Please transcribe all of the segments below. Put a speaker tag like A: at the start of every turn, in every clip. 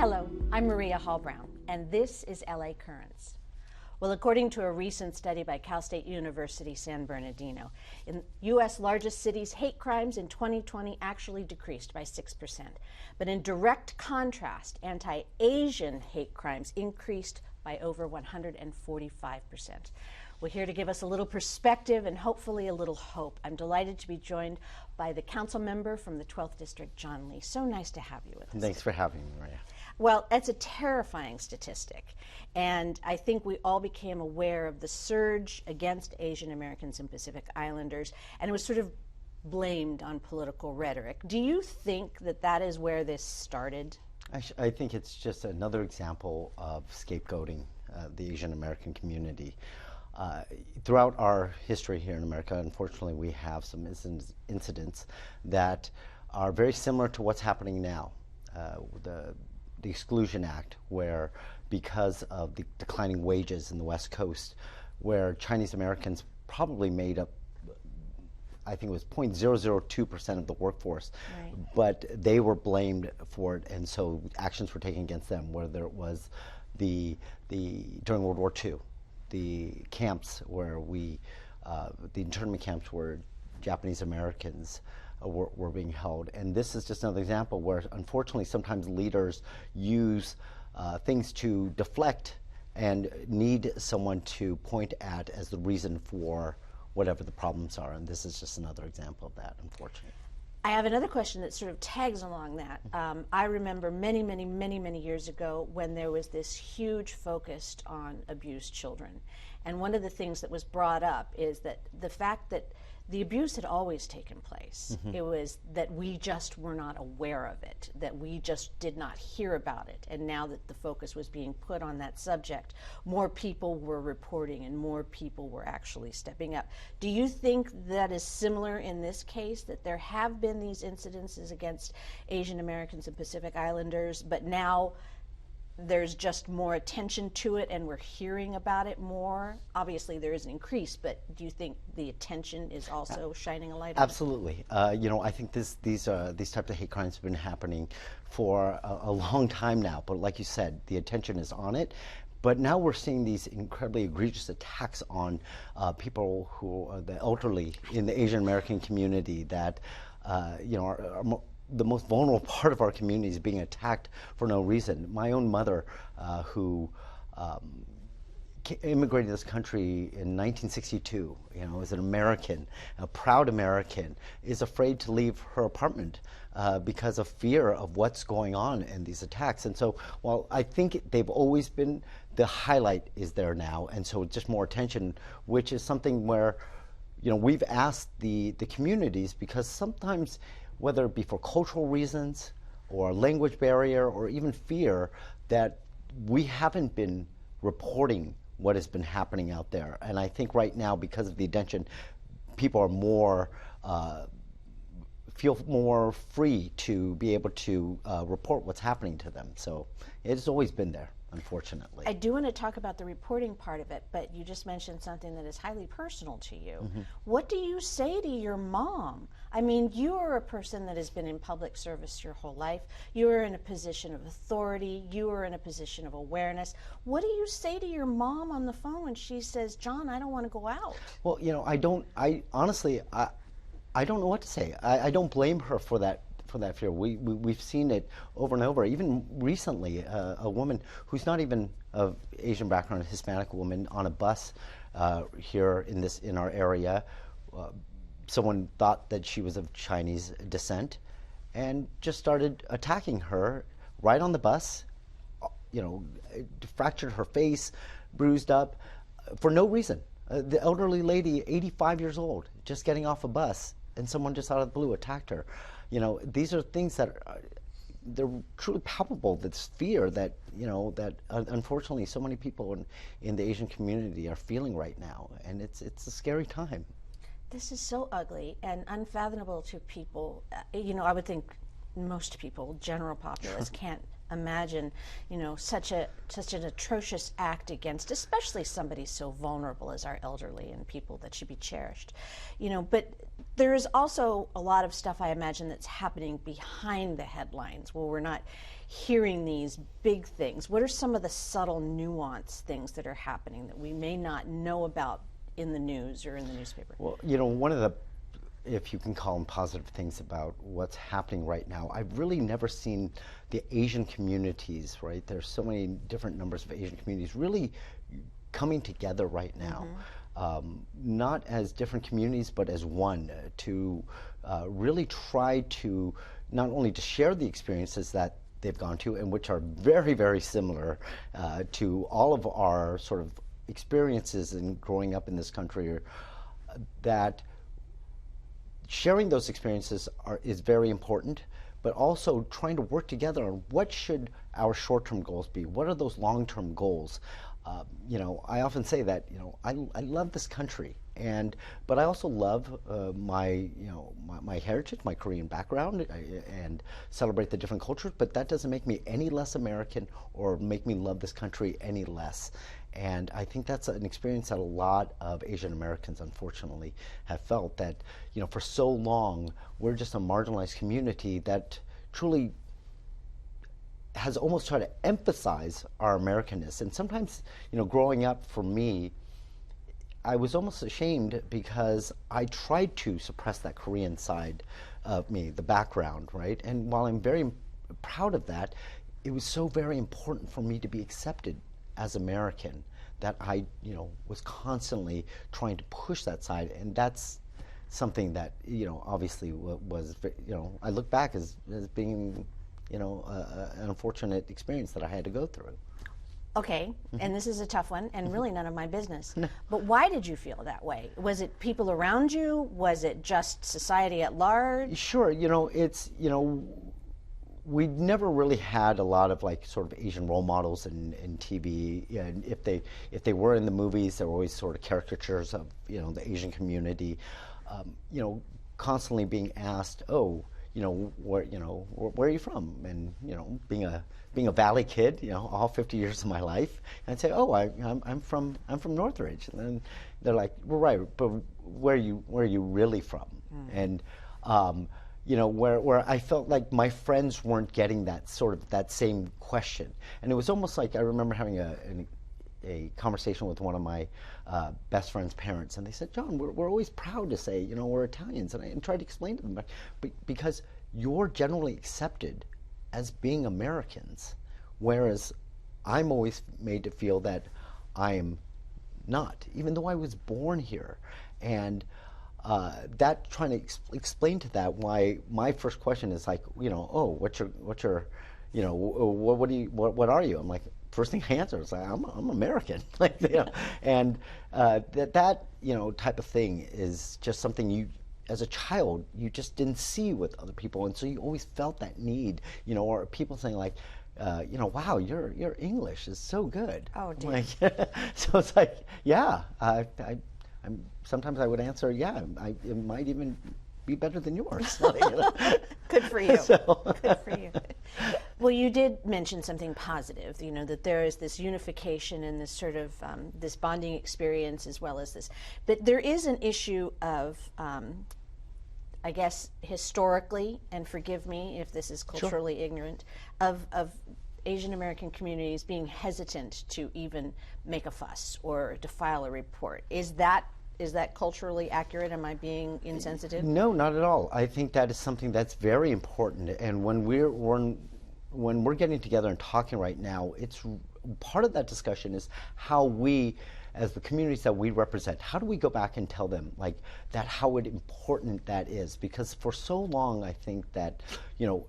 A: Hello, I'm Maria Hall-Brown, and this is LA Currents. Well, according to a recent study by Cal State University San Bernardino, in U.S. largest cities, hate crimes in 2020 actually decreased by 6%. But in direct contrast, anti-Asian hate crimes increased by over 145%. Well, here to give us a little perspective and hopefully a little hope, I'm delighted to be joined by the council member from the 12th District, John Lee. So nice to have you with us.
B: Thanks for having me, Maria.
A: Well, that's a terrifying statistic, and I think we all became aware of the surge against Asian Americans and Pacific Islanders, and it was sort of blamed on political rhetoric. Do you think that that is where this started?
B: I think it's just another example of scapegoating the Asian American community. Throughout our history here in America, unfortunately, we have some incidents that are very similar to what's happening now. The Exclusion Act, where because of the declining wages in the West Coast, where Chinese Americans probably made up, I think it was 0.002% of the workforce, right, but they were blamed for it, and so actions were taken against them, whether it was during World War II, the camps where the internment camps where Japanese Americans were being held. And this is just another example where, unfortunately, sometimes leaders use things to deflect and need someone to point at as the reason for whatever the problems are. And this is just another example of that, unfortunately.
A: I have another question that sort of tags along that. I remember many years ago when there was this huge focus on abused children. And one of the things that was brought up is that the fact that the abuse had always taken place. Mm-hmm. It was that we just were not aware of it, that we just did not hear about it. And now that the focus was being put on that subject, more people were reporting and more people were actually stepping up. Do you think that is similar in this case, that there have been these incidences against Asian Americans and Pacific Islanders, but now there's just more attention to it and we're hearing about it more? Obviously there is an increase, but do you think the attention is also shining a light on it?
B: Absolutely. I think these types of hate crimes have been happening for a long time now, but like you said, the attention is on it. But now we're seeing these incredibly egregious attacks on people who are the elderly in the Asian American community that are the most vulnerable part of our community is being attacked for no reason. My own mother, who immigrated to this country in 1962, is an American, a proud American, is afraid to leave her apartment because of fear of what's going on in these attacks. And so, while I think they've always been, the highlight is there now, and so just more attention, which is something where, we've asked the communities, because sometimes, whether it be for cultural reasons or language barrier or even fear, that we haven't been reporting what has been happening out there. And I think right now, because of the attention, people are feel more free to be able to report what's happening to them. So it's always been there, unfortunately.
A: I do want to talk about the reporting part of it, but you just mentioned something that is highly personal to you. Mm-hmm. What do you say to your mom? I mean, you are a person that has been in public service your whole life. You are in a position of authority. You are in a position of awareness. What do you say to your mom on the phone when she says, John, I don't want to go out?
B: Well, honestly, I don't know what to say. I don't blame her for that fear. We've seen it over and over. Even recently, a woman who's not even of Asian background, a Hispanic woman, on a bus here in our area. Someone thought that she was of Chinese descent and just started attacking her right on the bus. Fractured her face, bruised up, for no reason. The elderly lady, 85 years old, just getting off a bus, and someone just out of the blue attacked her. These are things that they're truly palpable. This fear that that unfortunately so many people in the Asian community are feeling right now, and it's a scary time.
A: This is so ugly and unfathomable to people. I would think most people, general populace, can't imagine, such an atrocious act against, especially somebody so vulnerable as our elderly and people that should be cherished. But there is also a lot of stuff, I imagine, that's happening behind the headlines where we're not hearing these big things. What are some of the subtle nuance things that are happening that we may not know about in the news or in the newspaper?
B: Well, one of the, if you can call them positive things about what's happening right now, I've really never seen the Asian communities, right? There's so many different numbers of Asian communities really coming together right now. Not as different communities, but as one, to really try to not only to share the experiences that they've gone to, and which are very, very similar to all of our sort of experiences in growing up in this country, that sharing those experiences is very important, but also trying to work together on what should our short-term goals be. What are those long-term goals? I often say that I love this country, but I also love my heritage, my Korean background, and celebrate the different cultures. But that doesn't make me any less American or make me love this country any less. And I think that's an experience that a lot of Asian Americans, unfortunately, have felt, that for so long we're just a marginalized community that truly has almost tried to emphasize our Americanness. And sometimes, growing up for me, I was almost ashamed because I tried to suppress that Korean side of me, the background, right? And while I'm very proud of that, it was so very important for me to be accepted as American that I, was constantly trying to push that side. And that's something that, obviously was, I look back as being, an unfortunate experience that I had to go through.
A: Okay, and this is a tough one, and really none of my business. But why did you feel that way? Was it people around you? Was it just society at large?
B: Sure, it's, we never really had a lot of sort of Asian role models in TV. And if they were in the movies, there were always sort of caricatures of, the Asian community. Constantly being asked, where are you from? And being a Valley kid, all 50 years of my life, and I'd say, I'm from Northridge, and then they're like, well, right, but where are you really from? And where I felt like my friends weren't getting that same question, and it was almost like I remember having a conversation with one of my best friend's parents, and they said, John, we're always proud to say, we're Italians, and I tried to explain to them, but because you're generally accepted as being Americans, whereas I'm always made to feel that I'm not, even though I was born here. And that trying to explain to that why my first question is what's your what are you? I'm like, first thing I answer is I'm American, and that type of thing is just something you, as a child, you just didn't see with other people, and so you always felt that need, or people saying wow, your English is so good.
A: Oh, dear.
B: So it's yeah, I'm sometimes I would answer, yeah, it might even be better than yours.
A: Good for you.
B: So.
A: Good for you. Well, you did mention something positive, that there is this unification and this sort of this bonding experience as well as this. But there is an issue of, I guess, historically, and forgive me if this is culturally ignorant, of Asian American communities being hesitant to even make a fuss or to file a report. Is that culturally accurate? Am I being insensitive?
B: No, not at all. I think that is something that's very important. And when we're getting together and talking right now, it's part of that discussion is how we, as the communities that we represent, how do we go back and tell them that how important that is? Because for so long, I think that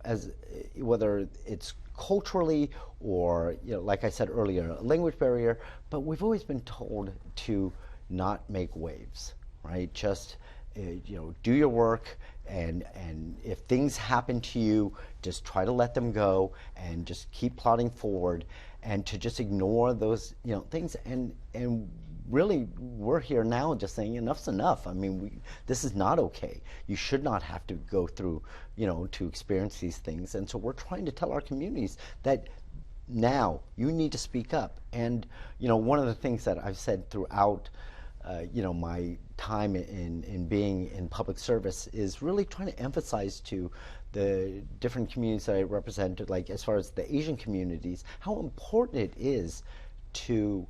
B: as whether it's culturally or like I said earlier, a language barrier, but we've always been told to not make waves, right? Just do your work, and if things happen to you, just try to let them go and just keep plodding forward, and to just ignore those things. And really, we're here now just saying enough's enough. I mean, this is not okay. You should not have to go through, to experience these things. And so we're trying to tell our communities that now you need to speak up. And, one of the things that I've said throughout, my time in being in public service is really trying to emphasize to the different communities that I represent, like as far as the Asian communities, how important it is to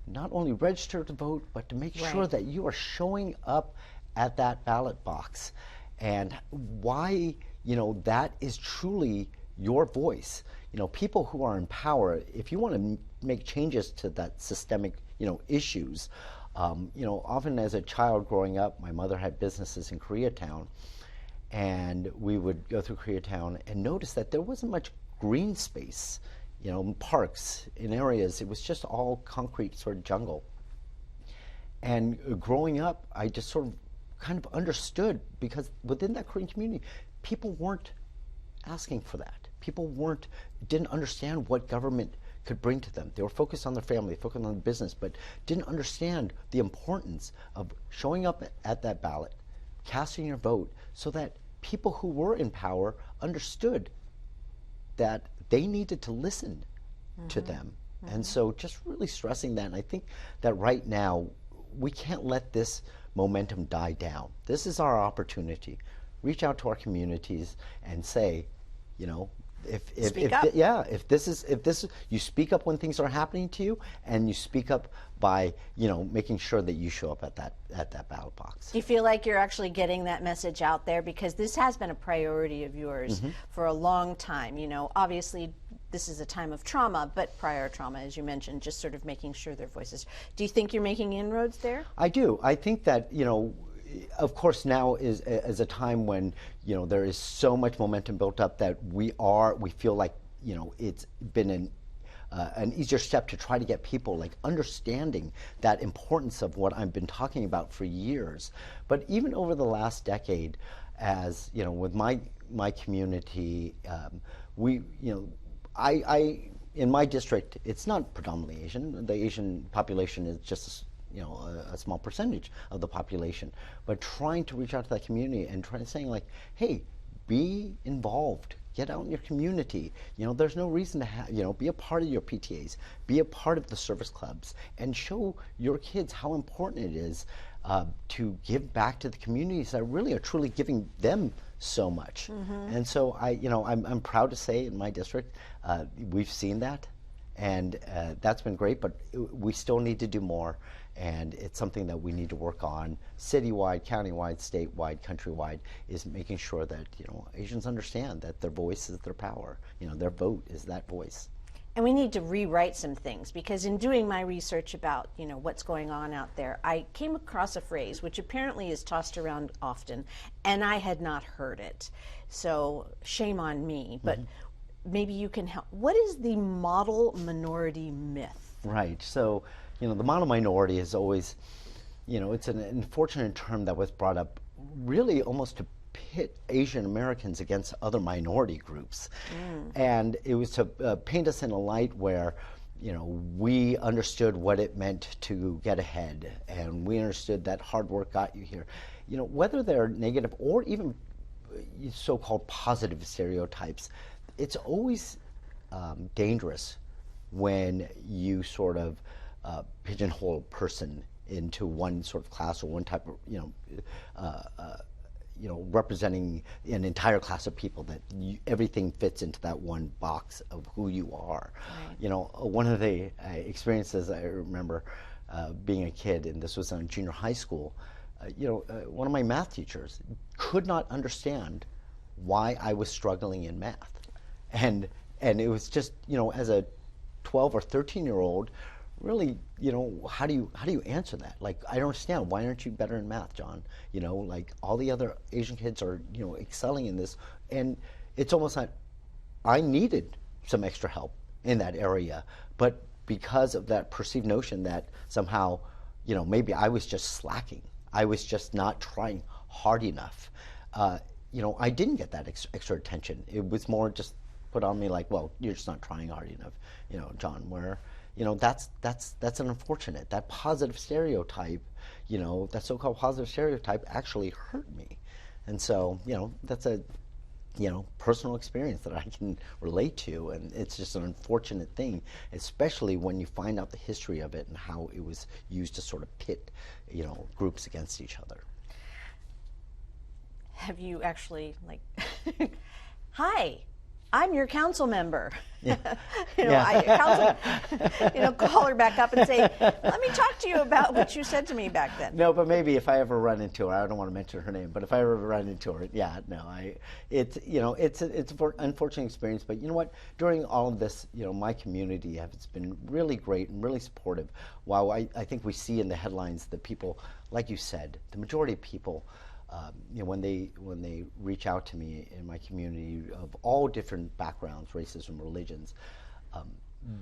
B: not only register to vote, but to make sure that you are showing up at that ballot box, and why, that is truly your voice. People who are in power, if you want to make changes to that systemic, issues, often as a child growing up, my mother had businesses in Koreatown, and we would go through Koreatown and notice that there wasn't much green space, parks in areas. It was just all concrete sort of jungle. And growing up, I just sort of kind of understood, because within that Korean community, people weren't asking for that. People didn't understand what government could bring to them. They were focused on their family, focused on their business, but didn't understand the importance of showing up at that ballot, casting your vote, so that people who were in power understood that they needed to listen to them. And so just really stressing that. And I think that right now, we can't let this momentum die down. This is our opportunity. Reach out to our communities and say, if this you speak up when things are happening to you, and you speak up by making sure that you show up at that ballot box.
A: Do you feel like you're actually getting that message out there? Because this has been a priority of yours for a long time. Obviously this is a time of trauma, but prior trauma, as you mentioned, just sort of making sure their voices. Do you think you're making inroads there?
B: I do. I think that of course, now is a time when there is so much momentum built up that we feel like it's been an easier step to try to get people like understanding that importance of what I've been talking about for years. But even over the last decade, as with my community, I in my district, it's not predominantly Asian. The Asian population is just a small percentage of the population, but trying to reach out to that community and saying like, hey, be involved, get out in your community. There's no reason to be a part of your PTAs, be a part of the service clubs, and show your kids how important it is to give back to the communities that really are truly giving them so much. And so I'm proud to say in my district, we've seen that, and that's been great, but we still need to do more. And it's something that we need to work on citywide, countywide, statewide, countrywide, is making sure that Asians understand that their voice is their power. Their vote is that voice.
A: And we need to rewrite some things, because in doing my research about what's going on out there, I came across a phrase which apparently is tossed around often, and I had not heard it. So shame on me, but maybe you can help. What is the model minority myth?
B: Right. So the model minority is always, it's an unfortunate term that was brought up really almost to pit Asian Americans against other minority groups. And it was to paint us in a light where, we understood what it meant to get ahead, and we understood that hard work got you here. Whether they're negative or even so-called positive stereotypes, it's always dangerous when you sort of pigeonhole a person into one sort of class or one type of, representing an entire class of people, that everything fits into that one box of who you are. Right. One of the experiences I remember being a kid, and this was in junior high school, one of my math teachers could not understand why I was struggling in math. And it was just, as a 12 or 13-year-old, really, how do you answer that? Like, I don't understand. Why aren't you better in math, John? Like all the other Asian kids are, excelling in this. And it's almost like I needed some extra help in that area. But because of that perceived notion that somehow, maybe I was just slacking, I was just not trying hard enough, I didn't get that extra attention. It was more just put on me like, well, you're just not trying hard enough, John, where, that's an unfortunate, that positive stereotype, that so-called positive stereotype actually hurt me. And so, that's a, personal experience that I can relate to, and it's just an unfortunate thing, especially when you find out the history of it and how it was used to sort of pit, groups against each other.
A: Have you actually, like, hi, I'm your council member.
B: Yeah.
A: Call her back up and say, let me talk to you about what you said to me back then.
B: No, but maybe if I ever run into her, I don't want to mention her name, but if I ever run into her, it's an unfortunate experience. But you know what? During all of this, my community has been really great and really supportive. While I think we see in the headlines that people, like you said, the majority of people, when they reach out to me in my community of all different backgrounds, races and religions,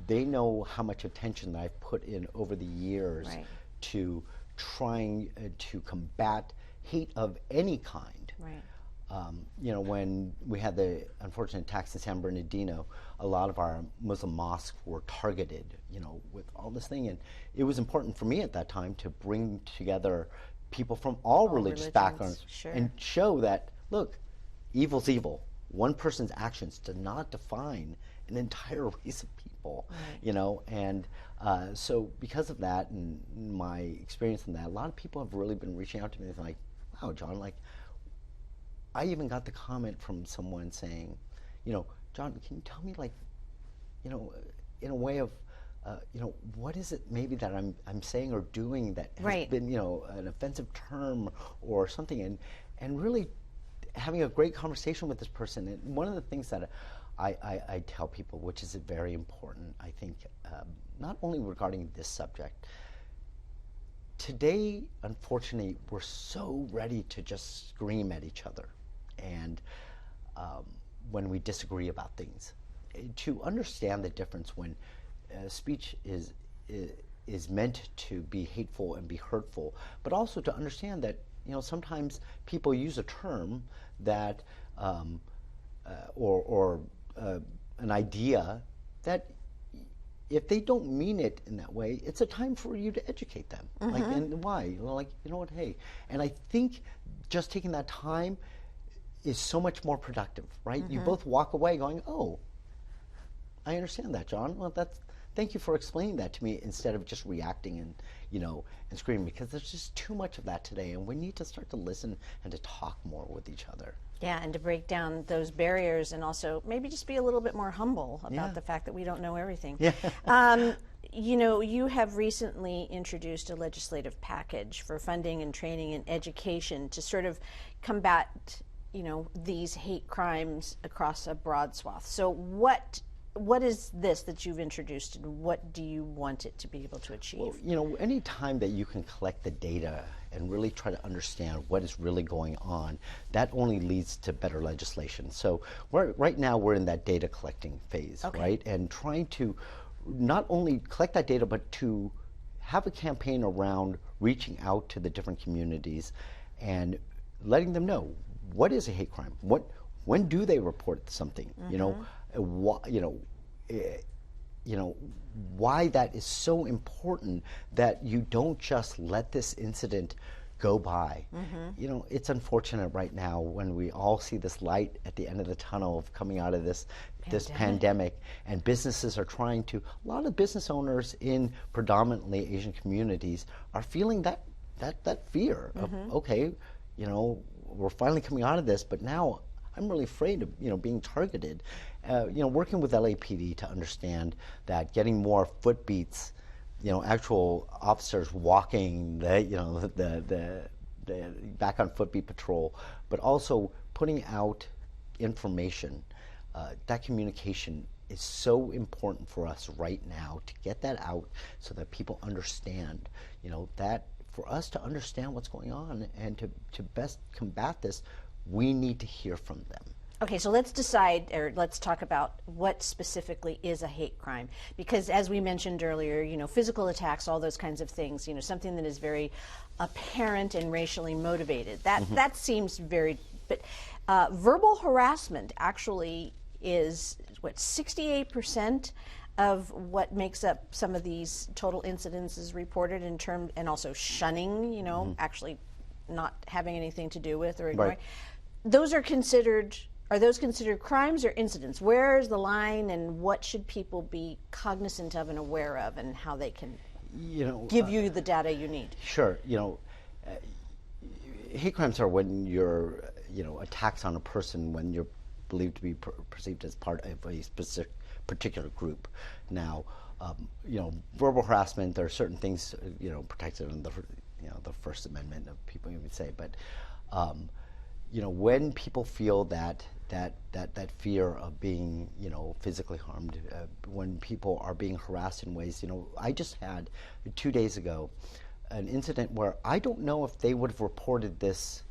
B: they know how much attention that I've put in over the years to trying to combat hate of any kind.
A: Right.
B: When we had the unfortunate attacks in San Bernardino, a lot of our Muslim mosques were targeted, with all this thing. And it was important for me at that time to bring together people from all religious backgrounds,
A: sure,
B: and show that, look, evil's evil. One person's actions do not define an entire race of people,
A: right.
B: And so because of that and my experience in that, a lot of people have really been reaching out to me and like, wow, John, like, I even got the comment from someone saying, John, can you tell me, like, in a way of, what is it maybe that I'm saying or doing that has
A: right.
B: been, an offensive term or something, and really having a great conversation with this person. And one of the things that I tell people, which is very important, I think, not only regarding this subject, today, unfortunately, we're so ready to just scream at each other, and when we disagree about things, to understand the difference when speech is meant to be hateful and be hurtful, but also to understand that sometimes people use a term that or an idea that if they don't mean it in that way, it's a time for you to educate them.
A: Mm-hmm.
B: Like, and why? Like, what? Hey, and I think just taking that time is so much more productive, right?
A: Mm-hmm.
B: You both walk away going, oh, I understand that, John. Well, thank you for explaining that to me, instead of just reacting and and screaming, because there's just too much of that today, and we need to start to listen and to talk more with each other.
A: Yeah, and to break down those barriers, and also maybe just be a little bit more humble about the fact that we don't know everything.
B: Yeah.
A: You have recently introduced a legislative package for funding and training and education to sort of combat, these hate crimes across a broad swath. So what is this that you've introduced, and what do you want it to be able to achieve?
B: Well, any time that you can collect the data and really try to understand what is really going on, that only leads to better legislation. So right now we're in that data collecting phase, right? And trying to not only collect that data, but to have a campaign around reaching out to the different communities and letting them know what is a hate crime, when do they report something, why that is so important, that you don't just let this incident go by. It's unfortunate right now when we all see this light at the end of the tunnel of coming out of this pandemic, and businesses are trying to, a lot of business owners in predominantly Asian communities are feeling that fear of, okay, we're finally coming out of this, but now I'm really afraid of being targeted. Working with LAPD to understand that getting more foot beats, actual officers walking the back on foot beat patrol, but also putting out information. That communication is so important for us right now, to get that out so that people understand, that for us to understand what's going on and to best combat this, we need to hear from them.
A: Okay, so let's decide, or let's talk about what specifically is a hate crime. Because as we mentioned earlier, physical attacks, all those kinds of things, something that is very apparent and racially motivated. That seems very, but verbal harassment actually is what, 68% of what makes up some of these total incidences reported in term, and also shunning, you know, actually not having anything to do with or ignoring.
B: Right.
A: Those are considered, are those considered crimes or incidents? Where is the line, and what should people be cognizant of and aware of, and how they can give you the data you need?
B: Sure. Hate crimes are when you're, attacks on a person when you're believed to be perceived as part of a specific particular group. Now, verbal harassment, there are certain things, protected in the First Amendment of people, you would say, but when people feel that fear of being, physically harmed, when people are being harassed in ways, I just had 2 days ago an incident where I don't know if they would have reported this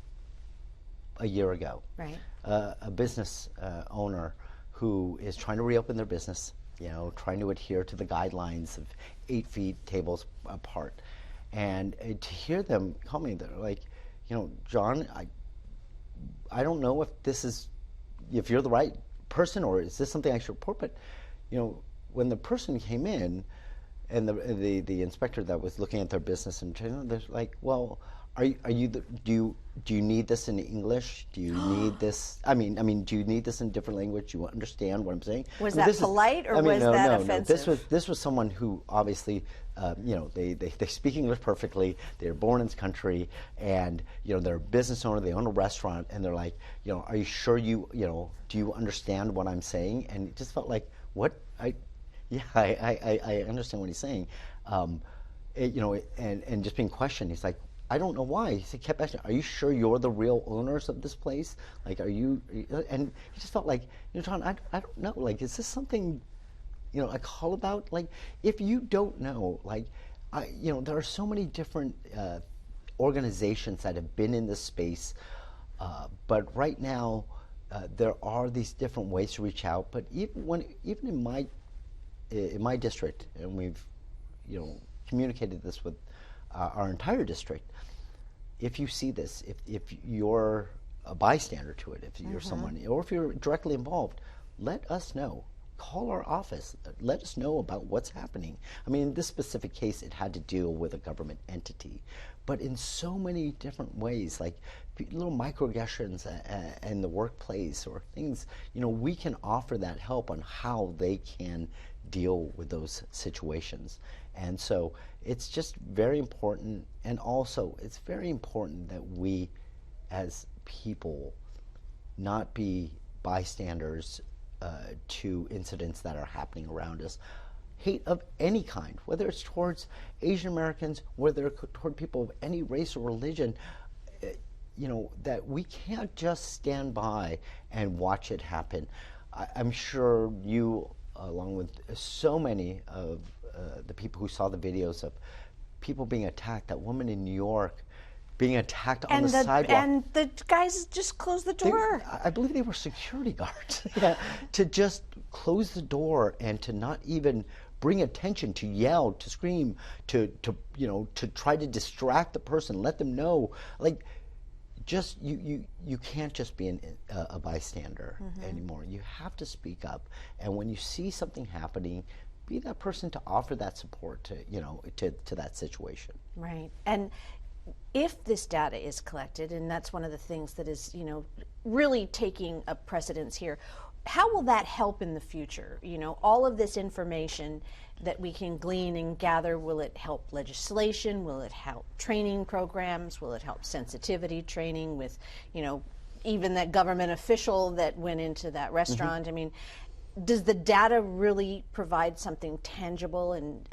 B: a year ago.
A: Right.
B: A business owner who is trying to reopen their business, trying to adhere to the guidelines of 8 feet tables apart. And to hear them call me, they're like, John, I don't know if you're the right person, or is this something I should report? But, when the person came in, and the inspector that was looking at their business, and they're like, well, do you need this in English? Do you need this? I mean, do you need this in a different language? Do you understand what I'm saying?
A: Was that polite, or was that offensive?
B: No. This was someone who obviously, they speak English perfectly. They're born in this country, and they're a business owner. They own a restaurant, and they're like, are you sure do you understand what I'm saying? And it just felt like, what? I understand what he's saying, and just being questioned. He's like, I don't know why. He kept asking, are you sure you're the real owners of this place? Like, are you? And he just felt like, John, I don't know. Like, is this something, I call about? Like, if you don't know, like, there are so many different organizations that have been in this space, but right now there are these different ways to reach out. But even in my district, and we've communicated this with our entire district, if you see this, if you're a bystander to it, if you're someone, or if you're directly involved, let us know. Call our office. Let us know about what's happening. I mean, in this specific case, it had to deal with a government entity, but in so many different ways, like little microaggressions in the workplace or things, we can offer that help on how they can deal with those situations. And so it's just very important, and also it's very important that we as people not be bystanders to incidents that are happening around us. Hate of any kind, whether it's towards Asian Americans, whether it's toward people of any race or religion, that we can't just stand by and watch it happen. I'm sure you, along with so many of the people who saw the videos of people being attacked, that woman in New York being attacked on the sidewalk.
A: And the guys just closed the door.
B: I believe they were security guards. To just close the door and to not even bring attention, to yell, to scream, to try to distract the person, let them know, like, just you can't just be a bystander anymore. You have to speak up, and when you see something happening, be that person to offer that support to that situation.
A: Right. And if this data is collected, and that's one of the things that is really taking a precedence here, how will that help in the future? All of this information that we can glean and gather, will it help legislation? Will it help training programs? Will it help sensitivity training with, even that government official that went into that restaurant? I mean, does the data really provide something tangible and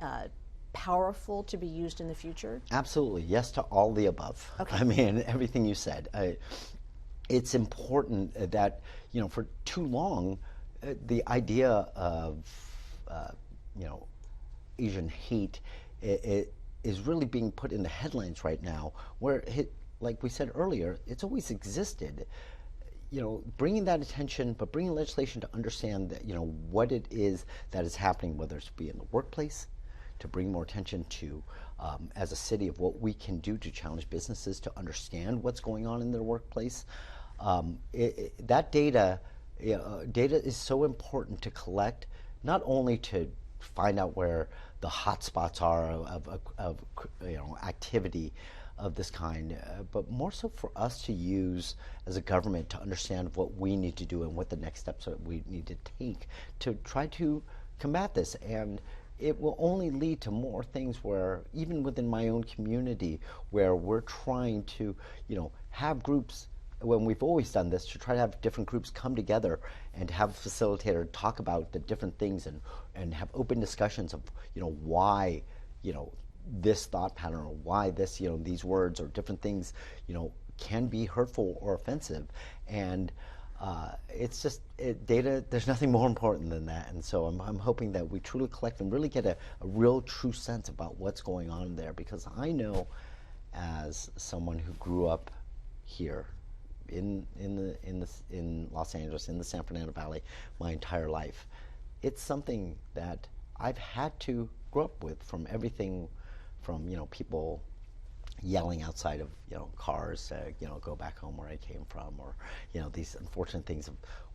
A: powerful to be used in the future? Absolutely. Yes to all the above. Okay. I mean, everything you said. It's important that, for too long, the idea of, Asian hate is really being put in the headlines right now, where, like we said earlier, it's always existed. Bringing that attention, but bringing legislation to understand that, what it is that is happening, whether it's be in the workplace, to bring more attention to, as a city, of what we can do to challenge businesses to understand what's going on in their workplace. That data
B: data is so important to collect, not only to find out where the hot spots are of activity of this kind, but more so for us to use as a government to understand what we need to do and what the next steps that we need to take to try to combat this. And it will only lead to more things where, even within my own community, where we're trying to, have groups, when we've always done this, to try to have different groups come together and have a facilitator talk about the different things and have open discussions of, why, this thought pattern, or why this, these words or different things, can be hurtful or offensive. And it's just data. There's nothing more important than that. And so I'm hoping that we truly collect and really get a real, true sense about what's going on there. Because I know, as someone who grew up here in Los Angeles, in the San Fernando Valley, my entire life, it's something that I've had to grow up with, from everything from people yelling outside of cars, go back home where I came from, or these unfortunate things,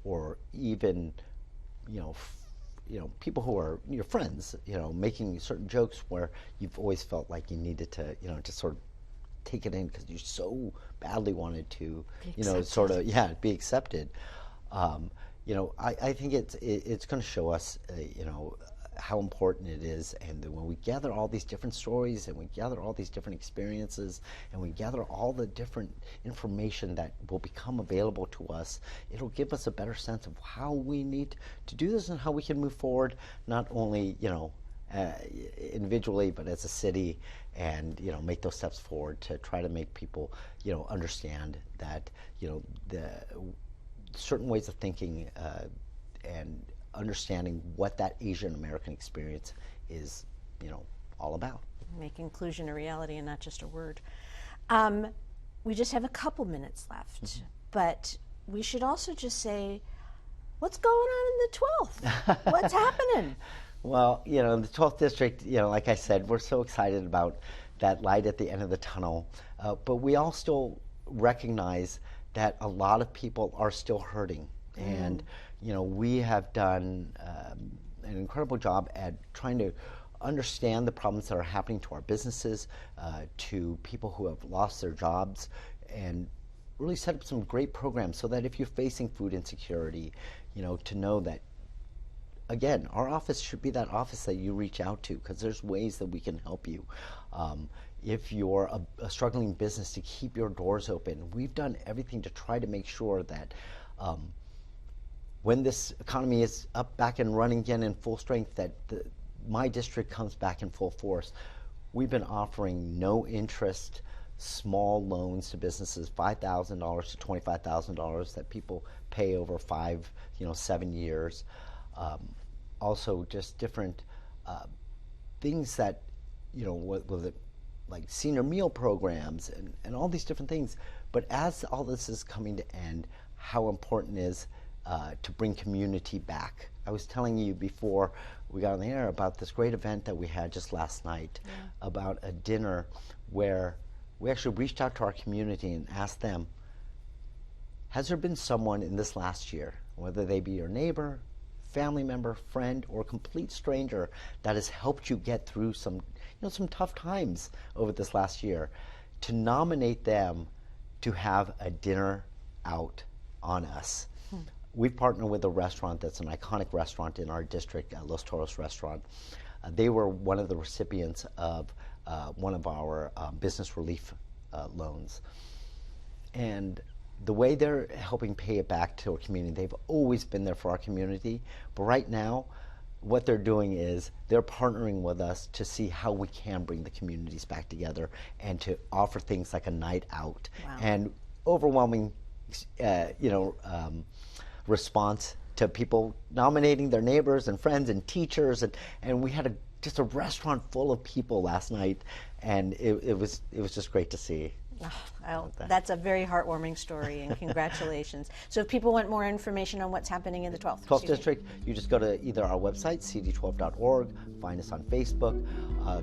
B: or even people who are your friends, making certain jokes where you've always felt like you needed to just sort of take it in because you so badly wanted to be accepted. I think it's going to show us how important it is. And when we gather all these different stories, and we gather all these different experiences, and we gather all the different information that will become available to us, it'll give us a better sense of how we need to do this and how we can move forward, not only individually, but as a city, and make those steps forward to try to make people understand that the certain ways of thinking and understanding what that Asian American experience is, all about.
A: Make inclusion a reality and not just a word. We just have a couple minutes left, but we should also just say, what's going on in the 12th? What's happening?
B: Well, the 12th district, like I said, we're so excited about that light at the end of the tunnel, but we all still recognize that a lot of people are still hurting. And we have done an incredible job at trying to understand the problems that are happening to our businesses, to people who have lost their jobs, and really set up some great programs so that if you're facing food insecurity, to know that, again, our office should be that office that you reach out to, because there's ways that we can help you. If you're a struggling business, to keep your doors open. We've done everything to try to make sure that when this economy is up, back and running again in full strength, that my district comes back in full force. We've been offering no interest small loans to businesses, $5,000 to $25,000 that people pay over 7 years. Also, just different things that, with it, like senior meal programs and all these different things. But as all this is coming to end, how important it is to bring community back. I was telling you before we got on the air about this great event that we had just last night, about a dinner where we actually reached out to our community and asked them, has there been someone in this last year, whether they be your neighbor, family member, friend, or complete stranger, that has helped you get through some tough times over this last year, to nominate them to have a dinner out on us. We've partnered with a restaurant that's an iconic restaurant in our district, Los Toros Restaurant. They were one of the recipients of one of our business relief loans. And the way they're helping pay it back to our community, they've always been there for our community. But right now, what they're doing is they're partnering with us to see how we can bring the communities back together and to offer things like a night out.
A: Wow.
B: And overwhelming, response to people nominating their neighbors and friends and teachers, and we had just a restaurant full of people last night, and it was just great to see.
A: That's a very heartwarming story, and congratulations. So if people want more information on what's happening in the 12th
B: District, you just go to either our website, cd12.org, find us on Facebook,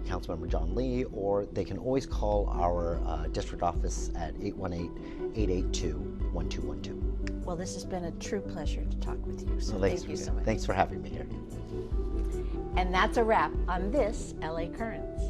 B: Councilmember John Lee, or they can always call our district office at 818-882 1212.
A: Well, this has been a true pleasure to talk with you, so
B: Well,
A: thank you so much.
B: Thanks for having me here.
A: And that's a wrap on this LA Currents.